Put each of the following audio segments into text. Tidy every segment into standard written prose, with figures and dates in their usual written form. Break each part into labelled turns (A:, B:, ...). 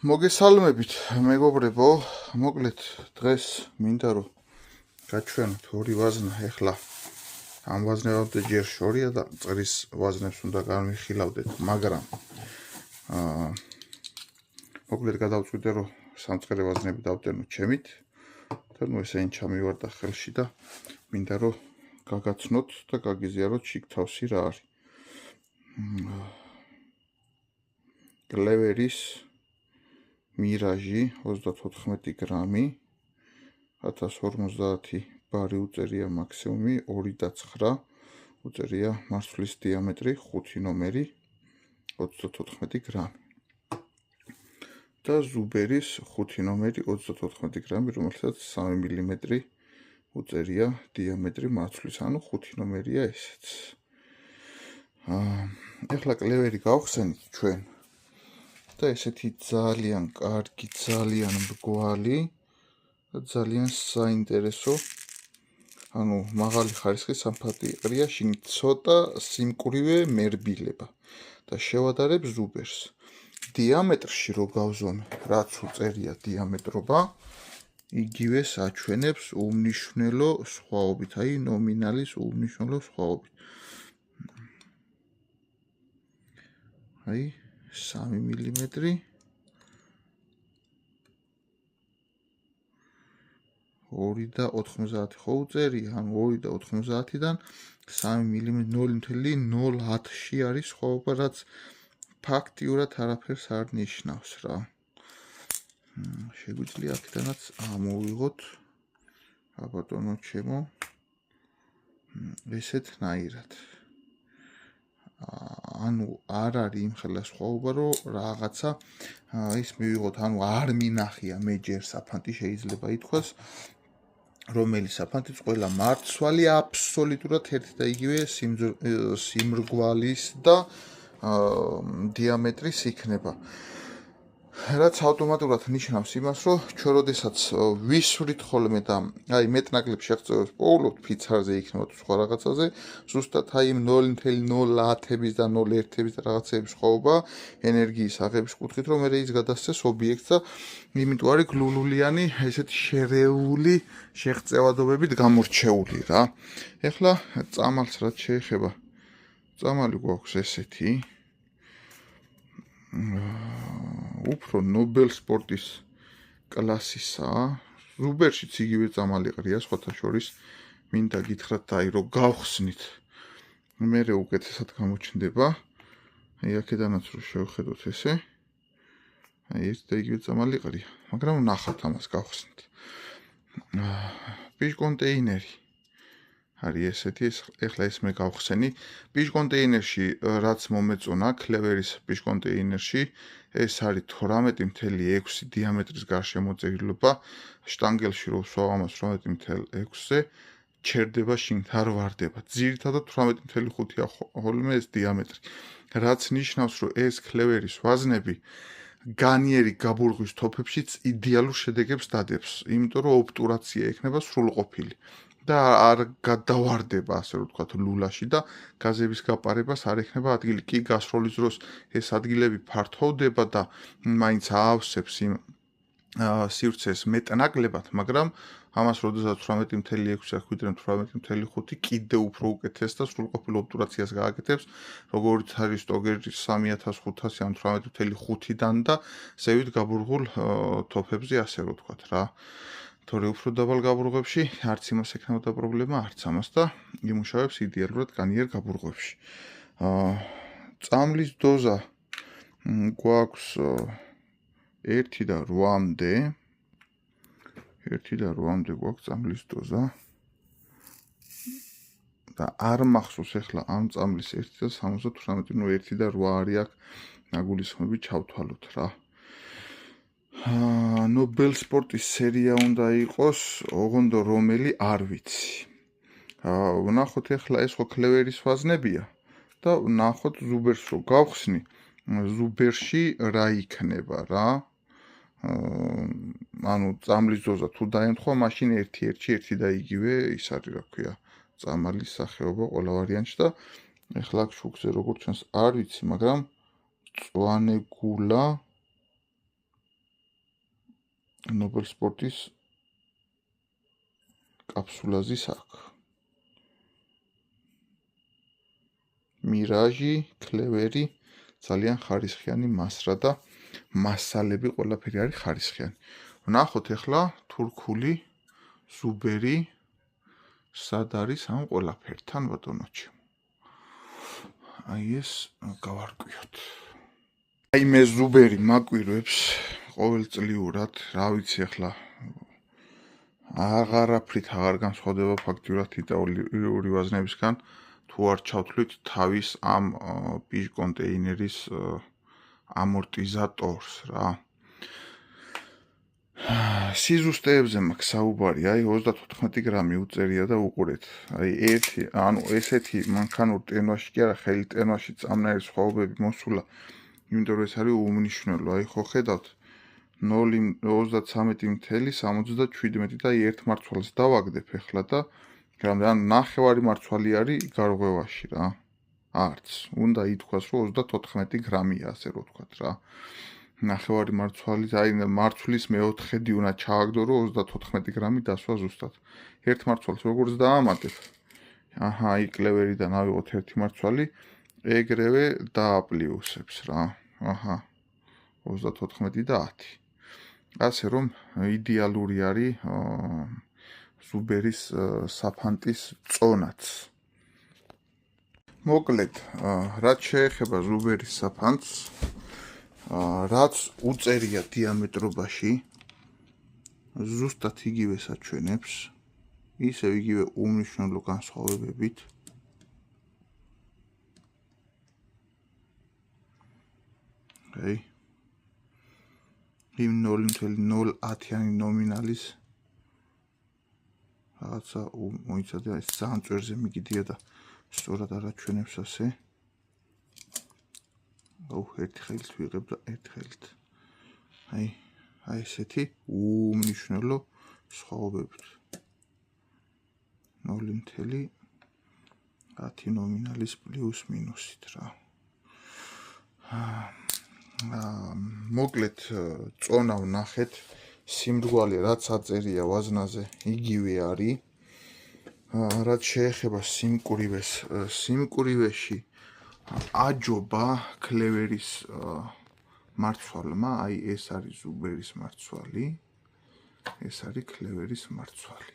A: მოგესალმებით, მეგობრებო, მოკლედ დღეს მინდა რომ გაჩვენოთ ორი ვაზნა, ეხლა ამ ვაზნებამდე ჯერ შორია და წრის ვაზნებს უნდა განვიხილავდეთ, მაგრამ მოკლედ გადავწყვიტე რომ სამწყერე ვაზნები დავტენოთ ჩემით და ესენი ჩამივარდა ხელში და მინდა რომ გაგაცნოთ და გაგიზიაროთ შიგ თავსი რა არის. კლევერის მირაჟი 34 გრამი 1050 ბარი უწერია მაქსიმუმი 2.9 უწერია მარცვლის დიამეტრი 5 ნომერი 34 გრამი და ზუბერის 5 ნომერი 34 გრამი რომელსაც 3 მმ უწერია დიამეტრი მარცვლის ანუ 5 ნომერია ესეც. ეხლა კლევერი გავხსენით ჩვენ და ესეთი ძალიან კარგი, ძალიან მრგვალი და ძალიან საინტერესო, ანუ მაღალი ხარისხის სამფარდი იყრია, შიგნით ცოტა სიმკვრივე მერბილება და შევადარებ ზუბერს. დიამეტრში რო გავზომე, რაც უწერია დიამეტრობა, იგივე საჩვენებს უმნიშვნელო სხვაობით, აი ნომინალის უმნიშვნელო სხვაობით. აი 3 მმ 2.90 ხო უწერია, ანუ 2.90-დან 3 მმ 0.010-ში არის სხვაობა, რაც ფაქტიურად არაფერს არ ნიშნავს რა. შეგვიძლია აქედანაც ამოვიღოთ აბატონო ჩემო ესეთნაირად. ანუ არ არის იმხელა სხვაობა, რომ რაღაცა ის მივიღოთ, ანუ არ მინახია მე ჯერ საფანტი შეიძლება ითქვას, რომელი საფანტიც ყველა მარცვალი აბსოლუტურად ერთი და იგივე სიმრგვალის და დიამეტრის იქნება. რაც ავტომატურად ნიშნავს იმას, რომ ჩვენ როდესაც ვისვრით ხოლმე და აი მეტნაკლებ შეღწევებს პოულობთ ფიცარზე იქნება თუ სხვა რაღაცაზე, ზუსტად აი იმ 0.010-ების და 0.1-ების და რაღაცების სხვაობა ენერგიის აღების კუთხით, რომ მე ის გადასცეს ობიექტს და იმიტომ არის გლულულიანი ესეთი შერეული შეღწევადობებით გამორჩეული რა. ეხლა წამალს რაც შეეხება, წამალი გვაქვს ესეთი უფრო ნობელ სპორტის კლასისაა. ზუბერშიც იგივე წამალი ყრია, სხვათა შორის მინდა გითხრათ აი რომ გავხსნით. მერე უკეთესად გამოჩნდება. აი აქედანაც რომ შევხედოთ ესე. აი ეს და იგივე წამალი ყრია, მაგრამ ნახავთ ამას გავხსნით. პიჟ კონტეინერი არის ესეთი, ეხლა ეს მე გავხსენი. პიჟ კონტეინერში რაც მომეწონა, კლევერის პიჟ კონტეინერში ეს არის 18.6 დიამეტრის გარშემოწერილობა, შტანგელში რო ვსვავ ამას 18.6-ზე ჩერდება შიგნით არ ვარდება. ძირითადად 18.5-ია ხოლმე ეს დიამეტრი. რაც ნიშნავს, რომ ეს კლევერის ვაზნები განიერი გაბურღვის თოფებშიც იდეალურ შედეგებს დადებს, იმიტომ რომ ობტურაცია ექნება სრულყოფილი. და არ გადავარდება, ასე რომ ვთქვათ, ლულაში და გაზების გაპარებას არ ექნება ადგილი. კი გასროლის დროს ეს ადგილები ფართოვდება და მაინც აავსებს იმ სივრცეს მეტნაკლებად, მაგრამ ამას როდესაც 18.6 აქ ვიდრემ 18.5 კიდე უფრო უკეთეს და სრულყოფილ ობტურაციას გააკეთებს, როგორც არის სტოგერის 3500 ან 18.5-დან და ზევით გაბურღულ თოფებზე, ასე რომ ვთქვათ რა. თორე უფრო დაბალ გაბურღვებში არც იმას ექნებოდა პრობლემა, არც ამას და იმუშავებს იდეალურად განიერ გაბურღვებში. წამლის დოზა გვაქვს 1-8-მდე. 1-8-მდე გვაქვს წამლის დოზა. და არ მახსოვს ეხლა ამ წამლის 1.78, ნუ 1-8 არის აქ ნაგულისხმები ჩავთვალოთ რა. ნობელ სპორტის სერია უნდა იყოს, ოღონდ რომელი არ ვიცი. ვნახოთ ეხლა ეს ხო კლევერის ვაზნებია და ვნახოთ ზუბერს რო გავხსნი, ზუბერში რა იქნება რა. ანუ წამლის დოზა თუ დაემთხვა, მაშინ 1-1-1 და იგივე ის არის რა ქვია, წამალის სახეობა ყველა ვარიანტში და ეხლა აქ შუქზე როგორც ჩანს არ ვიცი, მაგრამ მწვანე გულა ნობელ სპორტის კაფსულაზის აქ. მირაჟი, კლევერი, ძალიან ხარისხიანი მასრა და მასალები ყველაფერი არის ხარისხიანი. ვნახოთ ახლა თურქული ზუბერი სად არის ამ ყველაფერთან ბატონოჩი. აი ეს გავარკვიოთ. აი მე ზუბერი მაკვირვებს ყოველწლიურად, რა ვიცი ახლა აღარაფრით აღარ განსხვავდება ფაქტურად იტალიური ვაზნებისგან, თუ არ ჩავთვლით თავის ამ პიჟ კონტეინერის ამორტიზატორს რა. სიზუსტეებზე მაქვს საუბარი, აი 34 გრამი უწერია და უყურეთ. აი ესეთი მანქანურ ტენვაში კი არა, ხელი ტენვაში წამნაირი სხვაობები მოსულა, იმიტომ რომ ეს არის უმნიშვნელო. აი ხო ხედავთ 0.33.77 და ერთ მარცვალს დავაგდებ ახლა და გრამდე ნახევარი მარცვალი არის გარღვევაში რა. არც. უნდა ითქვას რომ 34 გრამია, ასე რომ ვთქვათ რა. ნახევარი მარცვალი, აი მარცვლის მეოთხედი უნდა ჩააგდო რომ 34 გრამი დასვა ზუსტად. ერთ მარცვალს როგორც დაამატებ. აჰა, აი კლევერიდან ავიღოთ ერთი მარცვალი, ეგრევე დააპლიუსებს რა. აჰა. 34 და 10. ასე რომ იდეალური არის ზუბერის საფანტის წონაც. მოკლედ, რაც შეეხება ზუბერის საფანტს, რაც უწერია დიამეტრობაში, ზუსტად იგივე საჩვენებს, ისევ იგივე უმნიშვნელო განსხვავებებით. აი იმ 0.010-იანი ნომინალის რაღაცა მოიცადე, ეს ძალიან წვერზე მიგიდია და სწორად არ აჩვენებს ასე. ერთი ხელით ვიღებ და ერთი ხელით. აი ესეთი უმნიშვნელო სხვაობებით. 0.10 ნომინალის პლუს მინუსით რა. მოკლედ წონა ვნახეთ, სიმრგვალე რაც აწერია ვაზნაზე იგივე არის. რაც შეეხება სიმკვრივეს, სიმკვრივეში აჯობა კლევერის მარცვალმა, აი ეს არის ზუბერის მარცვალი, ეს არის კლევერის მარცვალი.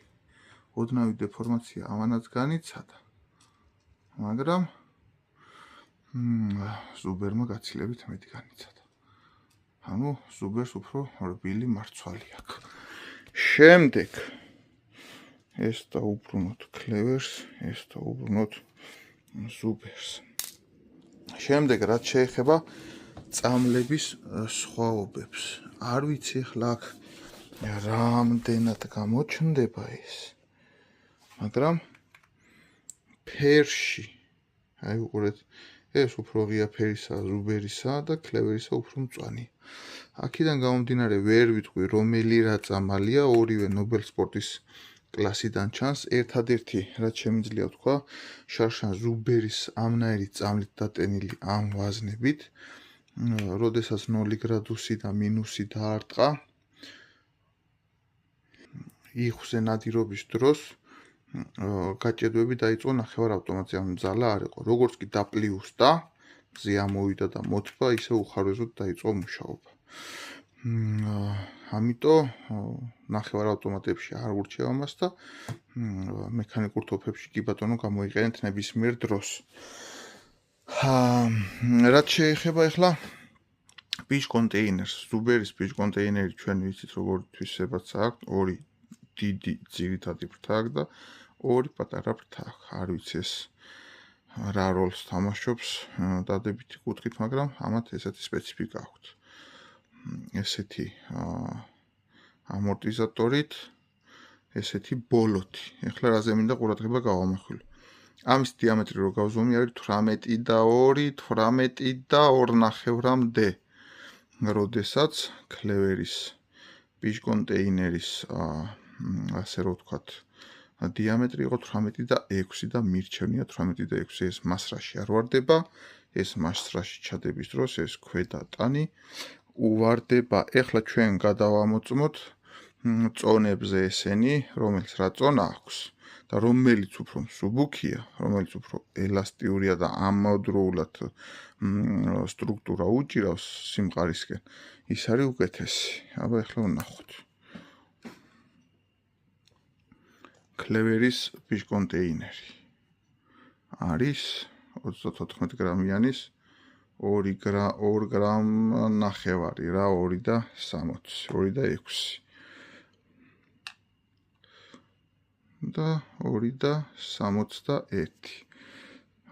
A: ოდნავი დეფორმაცია ამანაც განიცადა, მაგრამ ზუბერმა გაცილებით მეტი განიცადა. ანუ ზუბერს უფრო რბილი მარცვალი აქვს. შემდეგ ეს დაუბრუნოთ კლევერს, ეს დაუბრუნოთ ზუბერს. შემდეგ რაც შეეხება წამლების სხვაობებს. არ ვიცი ახლა აქ რამდენად გამოჩნდება ეს. მაგრამ ფერში, აი უყურეთ, ეს უფრო ღია ფერისაა ზუბერისა და კლევერისა უფრო მწვანეა. აქედან გამომდინარე ვერ ვიტყვი რომელი რა წამალია, ორივე ნობელ სპორტის კლასიდან ჩანს. ერთადერთი რაც შემიძლია ვთქვა, შარშან ზუბერის ამნაირი წამლით დატენილი ამ ვაზნებით, როდესაც 0 გრადუსი და მინუსი დაარტყა, იხვზე ნადირობის დროს გაჭედვები დაიწყო ნახევარ ავტომატზე, ამ ძალა არ იყო. როგორც კი დაპლიუსდა, მზე ამოვიდა და მოთბა, ისე უხარვეზოდ დაიწყო მუშაობა. ამიტომ ნახევარ ავტომატებში არ ურჩევ ამას და მექანიკურ თოფებში კი ბატონო გამოიყენეთ ნებისმიერ დროს. რაც შეეხება ახლა პიჟ კონტეინერს, ზუბერის პიჟ კონტეინერი ჩვენ ვიცით როგორ თვისებაც აქვს, ორი დიდი ძირითადი ფრთა აქვს და ორი პატარა ფრთა აქვს. არ ვიცი ეს რა როლს თამაშობს დადებითი კუთხით, მაგრამ ამათ ესეთი სპეციფიკა აქვს. ესეთი ამორტიზატორით, ესეთი ბოლოთი. ახლა რაზე მინდა ყურადღება გავამახვილო. ამის დიამეტრი რო გავზომი არის 18 და 2, 18 და 2.5-მდე. როდესაც კლევერის პიჟ კონტეინერის ასე რომ ვთქვათ, დიამეტრი იყო 18 და 6 და მირჩევნია 18 და 6. ეს მასრაში არ ვარდება, ეს მასრაში ჩადების დროს ეს ქვედა ტანი უვარდება. ეხლა ჩვენ გადავამოწმოთ წონებზე ესენი, რომელიც რა წონა აქვს და რომელიც უფრო მსუბუქია, რომელიც უფრო ელასტიურია და ამავდროულად სტრუქტურა უჭირავს სიმყარისკენ, ის არის უკეთესი. აბა ახლა ვნახოთ. კლევერის ფიშკონტეინერი არის 34 გრამიანის 2 გრამ ნახევარი რა 2.60 2.6 და 2.61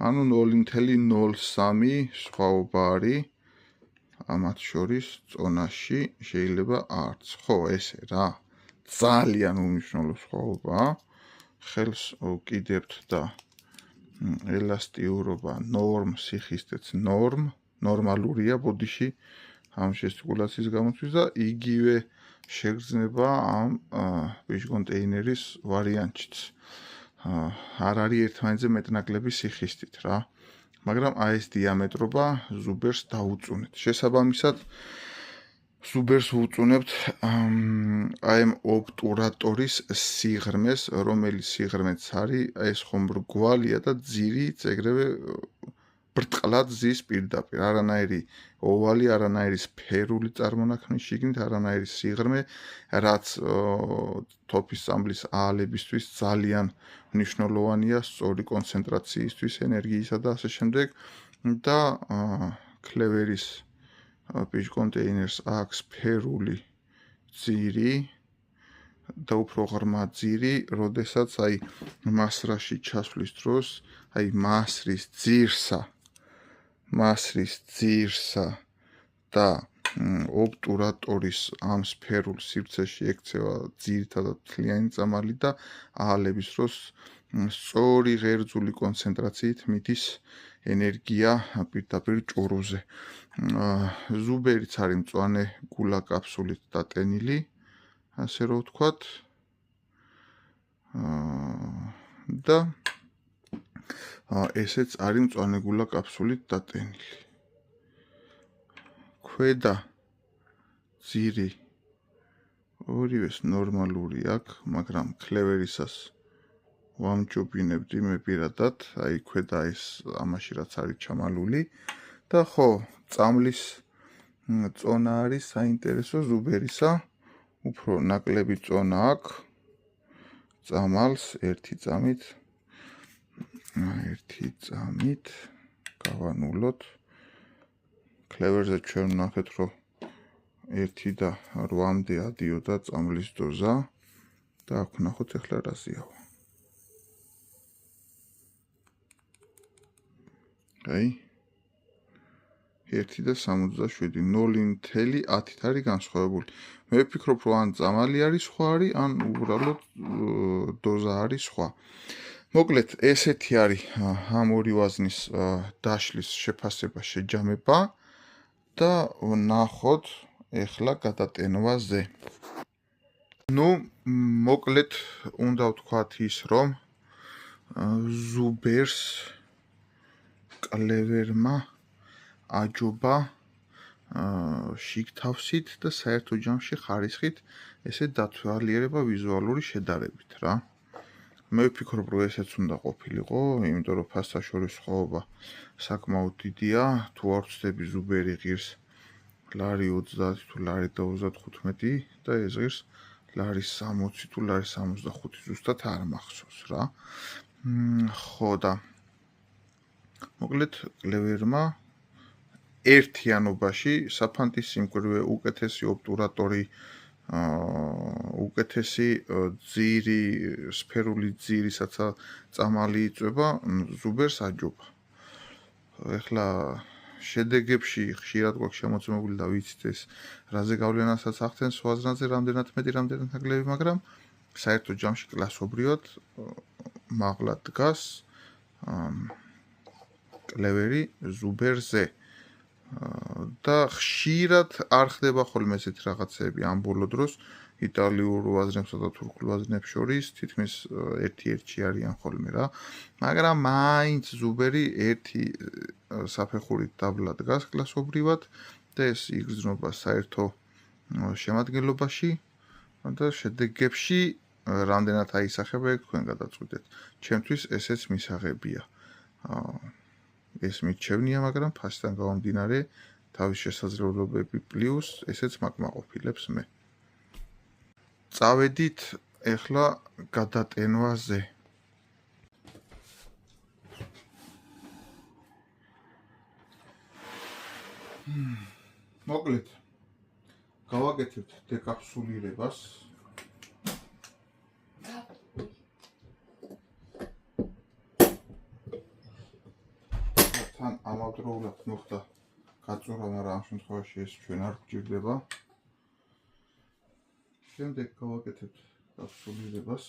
A: ანუ 0.03 სხვაობა არის ამათ შორის წონაში შეიძლება არც ხო ესე რა ძალიან უმნიშვნელო სხვაობაა ხელს ვკიდებთ და ელასტიურობა ნორმ სიხისტეც ნორმალურია ბოდიში ამ ჟესტიკულაციის გამოთვის და იგივე შეგრძნება ამ ფიშკონტეინერის ვარიანტშიც. არ არის ერთმანეთზე მეტნაკლები სიხისტით რა. მაგრამ აი ეს დიამეტრობა ზუბერს დაუწუნეთ. შესაბამისად ზუბერს ვუწუნებთ აი ამ ობტურატორის სიღრმეს, რომელიც სიღრმეც არის ეს ხომ რგვალია და ძირიც ეგრევე ბრტყლად ზის პირდაპირ. არანაირი ოვალი, არანაირი სფერული წარმონაქმნის შიგნით, არანაირი სიღრმე, რაც თოფის წამბლის აალებისთვის ძალიან მნიშვნელოვანია სწორი კონცენტრაციისთვის ენერგიისა და ასე შემდეგ და კლევერის ფიშკონტეინერს აქვს სფერული ძირი და უფრო ღრმა ძირი, როდესაც აი მასრაში ჩასვლის დროს აი მასრის ძირსა და ობტურატორის ამ სფერულ სივრცეში ექცევა ძირითადად მთლიანი წამალი და აალების დროს სწორი ღერძული კონცენტრაციით მიდის ენერგია პირდაპირ ჭურვზე. ზუბერიც არის მწვანე გულა კაფსულით დატენილი, ასე რომ ვთქვათ. და ესეც არის მწვანე გულა კაფსულით დატენილი. ქვედა ძირი ორივეს ნორმალური აქვს, მაგრამ კლევერისას ვამჯობინებდი მე პირადად, აი ქვედა ეს ამაში რაც არის ჩამალული და ხო, წამლის წონა არის საინტერესო ზუბერისა, უფრო ნაკლები წონა აქვს წამალს ერთი წამით გავანულოთ. კლევერზე ჩვენ ვნახეთ, რომ 1-8-მდე ადიოდა წამლის დოზა და აქ ვნახოთ ახლა რაზეა. აი 1.67 0.10-ით არის განსხვავებული. მე ვფიქრობ, რომ ან წამალი არის სხვა არის, ან უბრალოდ დოზა არის სხვა. მოკლედ, ესეთი არის ამ ორი ვაზნის დაშლის შეფასება, შეჯამება და ვნახოთ ეხლა გადატენვაზე. მოკლედ უნდა ვთქვათ ის, რომ ზუბერს კლევერმა აჯობა შიგთავსით და საერთო ჯამში ხარისხით ესე დათვალიერება ვიზუალური შედარებით რა. მე ვფიქრობ, რომ ესეც უნდა ყოფილიყო, იმიტომ რომ ფასთა შორის სხვაობა საკმაოდ დიდია. თუ არ ვცდები ზუბერი ღირს ლარი 30 თუ ლარი 35 და ეს ღირს ლარი 60 თუ ლარი 65 ზუსტად არ მახსოვს რა. ხო და მოკლედ კლევერმა ერთიანობაში საფანტის სიმკვრივე, უკეთესი ობტურატორი, უკეთესი ძირი, სფერული ძირი, საცა წამალი იწვება, ზუბერს აჯობა. ეხლა შედეგებში ხშირად გვაქვს შემოწმებული და ვიცით ეს რაზე გავლენასაც ახდენს ვაზნაზე, რამდენად მეტი, რამდენად ნაკლები, მაგრამ საერთო ჯამში კლასობრივად მაღლა დგას კლევერი ზუბერზე. და ხშირად არ ხდება ხოლმე ესეთი რაღაცები ამ ბოლო დროს იტალიურ ვაზნებსა და თურქულ ვაზნებს შორის თითქმის ერთ-ერთი არიან ხოლმე რა. მაგრამ მაინც ზუბერი ერთი საფეხურით დაბლა დგას კლასობრივად და ეს იგრძნობა საერთო შემადგენლობაში და შედეგებში რამდენად აისახება ეგ თქვენ გადაწყვეტეთ. ჩემთვის ესეც მისაღებია. ეს მიჩვენია, მაგრამ ფასთან გამომდინარე თავის შესაძლებლობები პლუს ესეც მაკმაყოფილებს მე. წავედით ეხლა გადატენვაზე. მოკლედ გავაკეთებთ დეკაფსულირებას. თან ამავდროულად მოხდა გაწურა, მაგრამ ამ შემთხვევაში ეს ჩვენ არ გვჭირდება. შემდეგ გავაკეთებთ კაფსულირებას.